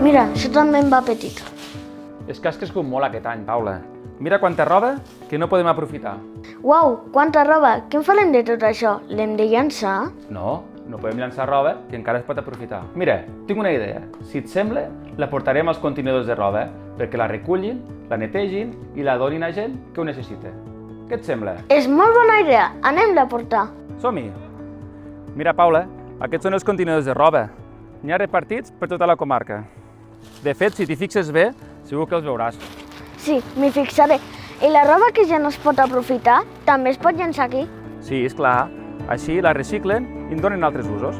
Mira, això també em va petit. És que has crescut molt aquest any, Paula. Mira quanta roba que no podem aprofitar. Uau, quanta roba! Què en farem de tot això? L'hem de llançar? No, no podem llançar roba que encara es pot aprofitar. Mira, tinc una idea. Si et sembla, la portarem als contenidors de roba perquè la recullin, la netegin i la donin a gent que ho necessita. Què et sembla? És molt bona idea! Anem-la a portar! Som-hi! Mira, Paula, aquests són els contenidors de roba. N'hi ha repartits per tota la comarca. De fet, si t'hi fixes bé, segur que els veuràs. Sí, m'hi fixaré. I la roba que ja no es pot aprofitar també es pot llançar aquí? Sí, és clar. Així la reciclen i en donen altres usos.